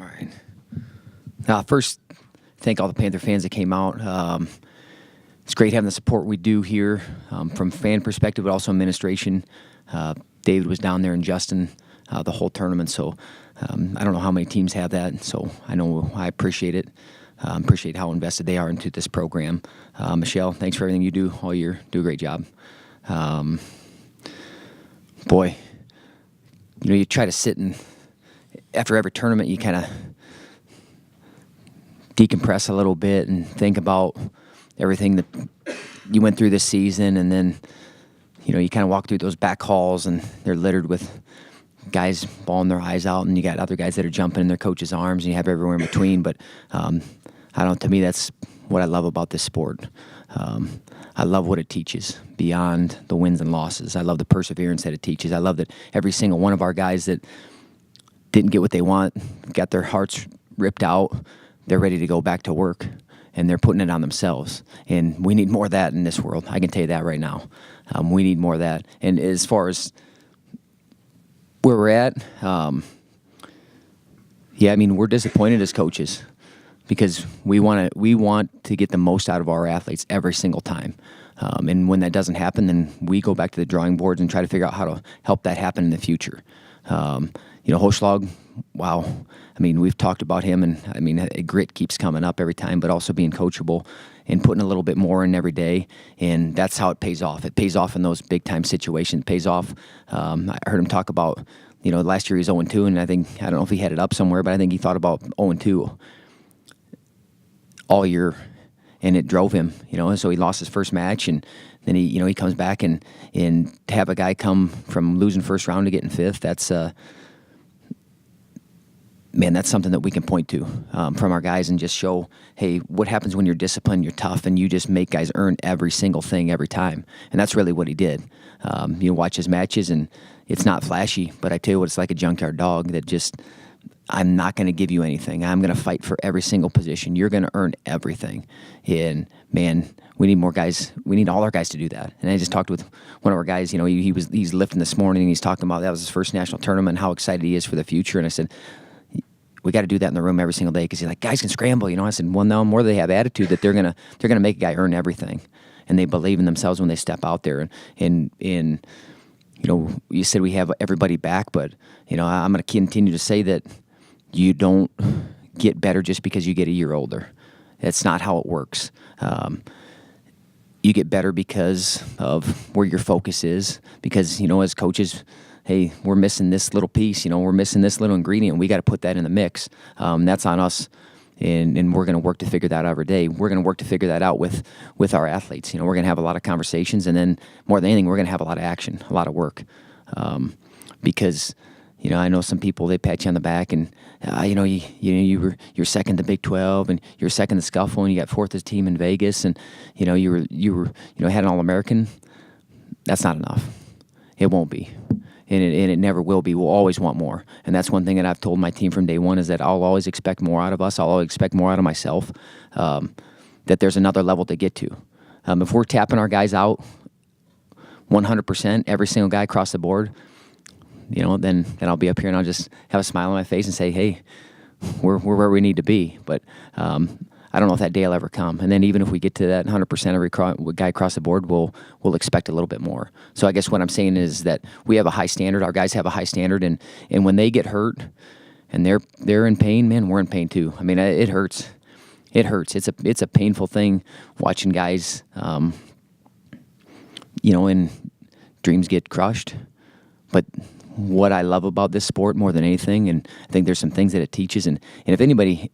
right. First, thank all the Panther fans that came out. It's great having the support we do here from fan perspective, but also administration. David was down there and Justin the whole tournament, so I don't know how many teams have that, so I appreciate it. Appreciate how invested they are into this program. Michelle, thanks for everything you do all year. Do a great job. Boy, you try to sit and after every tournament, you kind of decompress a little bit and think about everything that you went through this season, and then you kind of walk through those back halls and they're littered with guys bawling their eyes out, and you got other guys that are jumping in their coach's arms, and you have everywhere in between. But I don't know, to me, that's what I love about this sport. I love what it teaches beyond the wins and losses. I love the perseverance that it teaches. I love that every single one of our guys that didn't get what they want, got their hearts ripped out, they're ready to go back to work, and they're putting it on themselves. And we need more of that in this world. I can tell you that right now. We need more of that. And as far as where we're at, we're disappointed as coaches because we want to get the most out of our athletes every single time. And when that doesn't happen, then we go back to the drawing boards and try to figure out how to help that happen in the future. Holschlag, wow. We've talked about him, and grit keeps coming up every time, but also being coachable and putting a little bit more in every day, and that's how it pays off. It pays off in those big-time situations. It pays off. I heard him talk about, last year he was 0-2, and I don't know if he had it up somewhere, but I think he thought about 0-2 all year, and it drove him, so he lost his first match, and then he comes back and to have a guy come from losing first round to getting fifth, that's that's something that we can point to from our guys and just show, hey, what happens when you're disciplined, you're tough, and you just make guys earn every single thing every time. And that's really what he did. You watch his matches, and it's not flashy, but I tell you what, it's like a junkyard dog that just, I'm not going to give you anything. I'm going to fight for every single position. You're going to earn everything. And, man, we need more guys. We need all our guys to do that. And I just talked with one of our guys. He's lifting this morning, and he's talking about that was his first national tournament and how excited he is for the future. And I said, we got to do that in the room every single day because he's like, guys can scramble. I said, well, no, more they have attitude that they're gonna make a guy earn everything, and they believe in themselves when they step out there. And you said we have everybody back, but I'm going to continue to say that you don't get better just because you get a year older. That's not how it works. You get better because of where your focus is. Because as coaches, hey, we're missing this little piece, we're missing this little ingredient. We got to put that in the mix. That's on us, and we're going to work to figure that out every day. We're going to work to figure that out with our athletes. We're going to have a lot of conversations, and then more than anything, we're going to have a lot of action, a lot of work. Because, I know some people, they pat you on the back, and you're second to Big 12, and you're second to Scuffle, and you got fourth as team in Vegas, and you were had an All-American. That's not enough. It won't be. And it never will be. We'll always want more. And that's one thing that I've told my team from day one is that I'll always expect more out of us. I'll always expect more out of myself, that there's another level to get to. If we're tapping our guys out 100%, every single guy across the board, then I'll be up here and I'll just have a smile on my face and say, hey, we're where we need to be. But I don't know if that day will ever come. And then even if we get to that 100% every guy across the board, we'll expect a little bit more. So I guess what I'm saying is that we have a high standard. Our guys have a high standard, and when they get hurt and they're in pain, man, we're in pain too. It hurts. It hurts. It's a painful thing watching guys, and dreams get crushed. But what I love about this sport more than anything, and I think there's some things that it teaches, and if anybody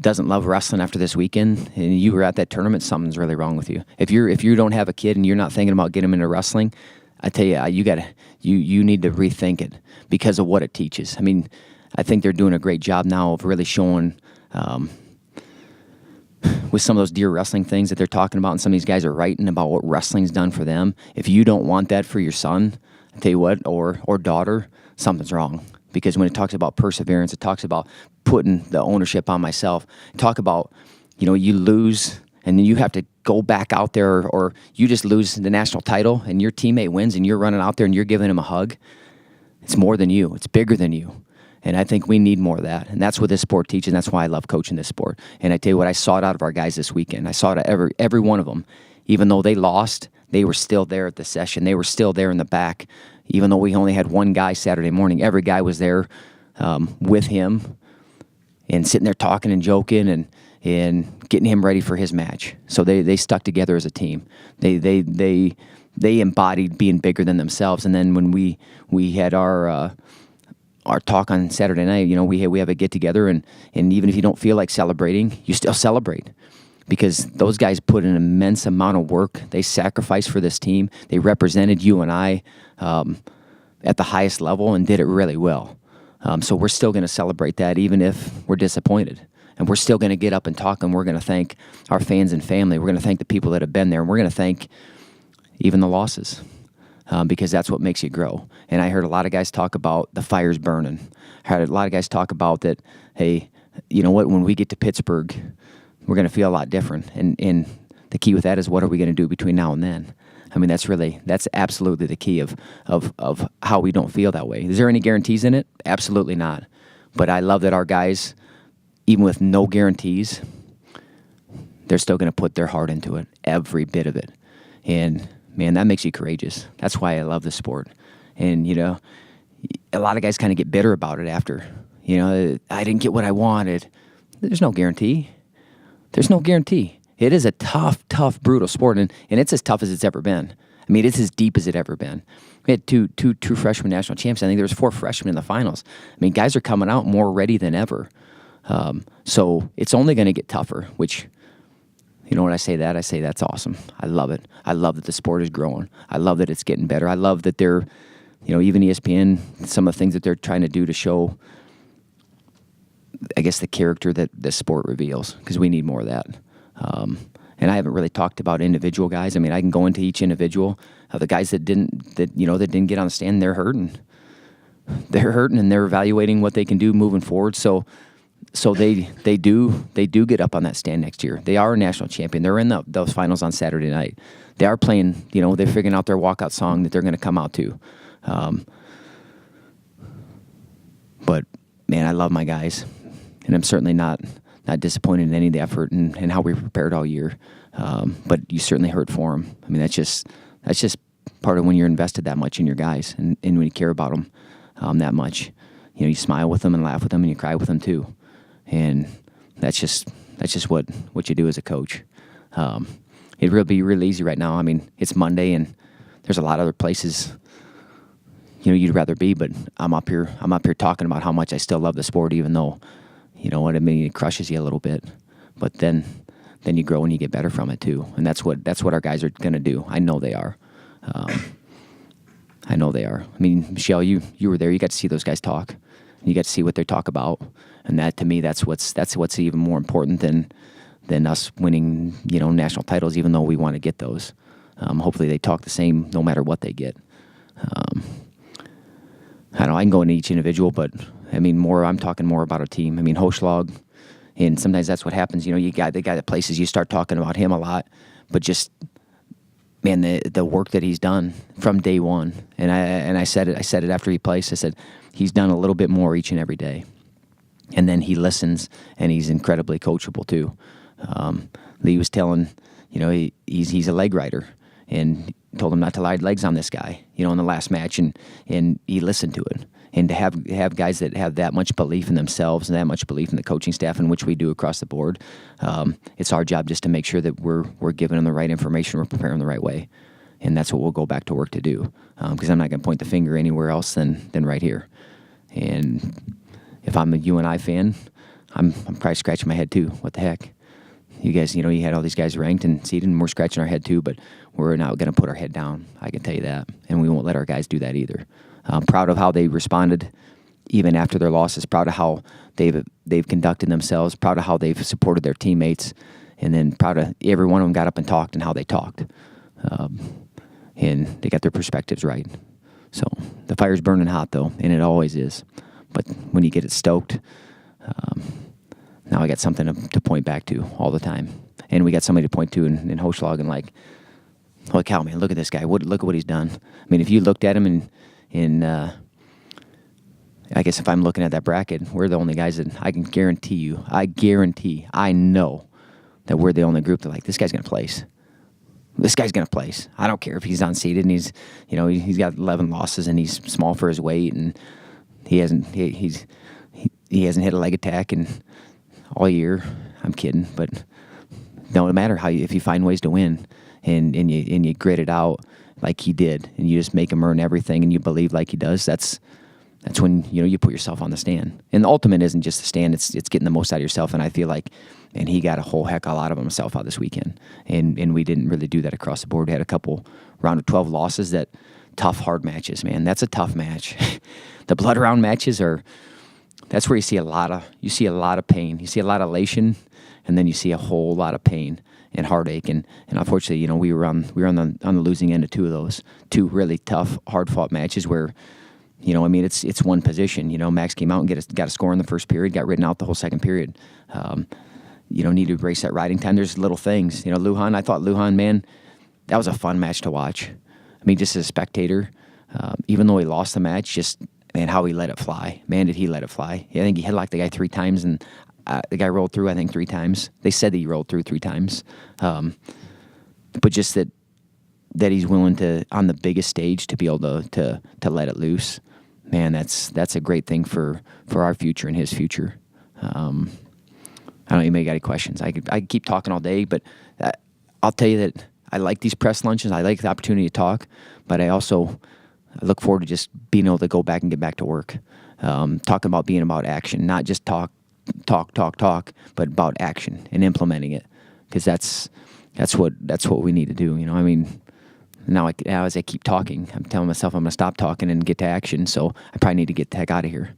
doesn't love wrestling after this weekend and you were at that tournament, something's really wrong with you. If you don't have a kid and you're not thinking about getting them into wrestling, I tell you, you need to rethink it because of what it teaches. I think they're doing a great job now of really showing with some of those deer wrestling things that they're talking about, and some of these guys are writing about what wrestling's done for them. If you don't want that for your son, I tell you what, or daughter, something's wrong. Because when it talks about perseverance, it talks about putting the ownership on myself. Talk about, you lose and then you have to go back out there, or you just lose the national title and your teammate wins and you're running out there and you're giving him a hug. It's more than you. It's bigger than you. And I think we need more of that. And that's what this sport teaches, and that's why I love coaching this sport. And I tell you what, I saw it out of our guys this weekend. I saw it out of every one of them. Even though they lost, they were still there at the session. They were still there in the back. Even though we only had one guy Saturday morning, every guy was there with him and sitting there talking and joking and getting him ready for his match. So they stuck together as a team. They embodied being bigger than themselves. And then when we had our talk on Saturday night, we have a get together, and even if you don't feel like celebrating, you still celebrate, because those guys put an immense amount of work. They sacrificed for this team. They represented UNI at the highest level and did it really well. So we're still going to celebrate that, even if we're disappointed. And we're still going to get up and talk, and we're going to thank our fans and family. We're going to thank the people that have been there, and we're going to thank even the losses, because that's what makes you grow. And I heard a lot of guys talk about the fire's burning. I heard a lot of guys talk about that, hey, you know what, when we get to Pittsburgh, we're going to feel a lot different. And the key with that is, what are we going to do between now and then? I mean, that's absolutely the key of how we don't feel that way. Is there any guarantees in it? Absolutely not. But I love that our guys, even with no guarantees, they're still going to put their heart into it, every bit of it. And, man, that makes you courageous. That's why I love the sport. And, a lot of guys kind of get bitter about it after. I didn't get what I wanted. There's no guarantee. There's no guarantee. It is a tough, brutal sport, and it's as tough as it's ever been. I mean, it's as deep as it ever been. We had two true freshman national champs. I think there was 4 freshmen in the finals. I mean, guys are coming out more ready than ever. So it's only going to get tougher, which, when I say that, I say that's awesome. I love it. I love that the sport is growing. I love that it's getting better. I love that they're, even ESPN, some of the things that they're trying to do to show, I guess, the character that the sport reveals, because we need more of that. And I haven't really talked about individual guys. I mean, I can go into each individual. The guys that didn't get on the stand, they're hurting. They're hurting, and they're evaluating what they can do moving forward. So they do get up on that stand next year. They are a national champion. They're in those finals on Saturday night. They are playing. They're figuring out their walkout song that they're going to come out to. But man, I love my guys, and I'm certainly not disappointed in any of the effort and how we prepared all year. But you certainly hurt for them. I mean, that's just part of when you're invested that much in your guys, and when you care about them that much. You smile with them and laugh with them, and you cry with them too. And that's just what you do as a coach. It'd really be really easy right now. I mean, it's Monday, and there's a lot of other places you'd rather be, but I'm up here talking about how much I still love the sport, even though, what I mean, it crushes you a little bit. But then you grow and you get better from it too. And that's what our guys are going to do. I know they are. I know they are. I mean, Michelle, you were there. You got to see those guys talk. You got to see what they talk about. And that, to me, that's what's even more important than us winning, national titles, even though we want to get those. Hopefully they talk the same no matter what they get. I don't know, I can go into each individual, but I mean, I'm talking more about a team. I mean, Holschlag, and sometimes that's what happens. You got the guy that places, you start talking about him a lot, but just, man, the work that he's done from day one. And I said it after he placed. I said he's done a little bit more each and every day, and then he listens, and he's incredibly coachable too. Lee was telling, he's a leg rider, and told him not to ride legs on this guy, in the last match, and he listened to it. And to have guys that have that much belief in themselves and that much belief in the coaching staff, in which we do across the board, it's our job just to make sure that we're giving them the right information, we're preparing them the right way, and that's what we'll go back to work to do. Because I'm not going to point the finger anywhere else than right here. And if I'm a UNI fan, I'm probably scratching my head too. What the heck? You guys, you had all these guys ranked and seated, and we're scratching our head too, but we're not going to put our head down, I can tell you that. And we won't let our guys do that either. I'm proud of how they responded even after their losses, proud of how they've conducted themselves, proud of how they've supported their teammates, and then proud of every one of them got up and talked and how they talked. And they got their perspectives right. So the fire's burning hot, though, and it always is. But when you get it stoked, now I got something to point back to all the time. And we got somebody to point to in Holschlag, and like, holy cow, man, look at this guy. Look at what he's done. I mean, if you looked at him at I guess if I'm looking at that bracket, we're the only guys that I can guarantee, I know that we're the only group that like, this guy's going to place. This guy's going to place. I don't care if he's unseeded and he's got 11 losses and he's small for his weight and he hasn't hit a leg attack all year. I'm kidding, but no matter if you find ways to win and you grit it out like he did and you just make him earn everything and you believe like he does, that's when you put yourself on the stand. And the ultimate isn't just the stand; it's getting the most out of yourself. And I feel like, and he got a whole heck of a lot of himself out this weekend. And we didn't really do that across the board. We had a couple round of 12 losses, tough, hard matches. Man, that's a tough match. The blood round matches that's where you see a lot of pain. You see a lot of elation, and then you see a whole lot of pain and heartache. And unfortunately, we were on the losing end of two of those, two really tough, hard fought matches where. It's one position. Max came out and got a score in the first period, got ridden out the whole second period. Need to embrace that riding time. There's little things. I thought Lujan, man, that was a fun match to watch. Just as a spectator, even though he lost the match, just, man, how he let it fly. Man, did he let it fly. I think he headlocked the guy 3 times, and the guy rolled through, I think, 3 times. They said that he rolled through 3 times. But just that he's willing to, on the biggest stage, to be able to let it loose. Man, that's a great thing for our future and his future. I don't know if you may got any questions. I could keep talking all day, but I'll tell you that I like these press lunches. I like the opportunity to talk, but I look forward to just being able to go back and get back to work. Talking about being about action, not just talk, but about action and implementing it, because that's what we need to do. Now as I keep talking, I'm telling myself I'm going to stop talking and get to action. So I probably need to get the heck out of here.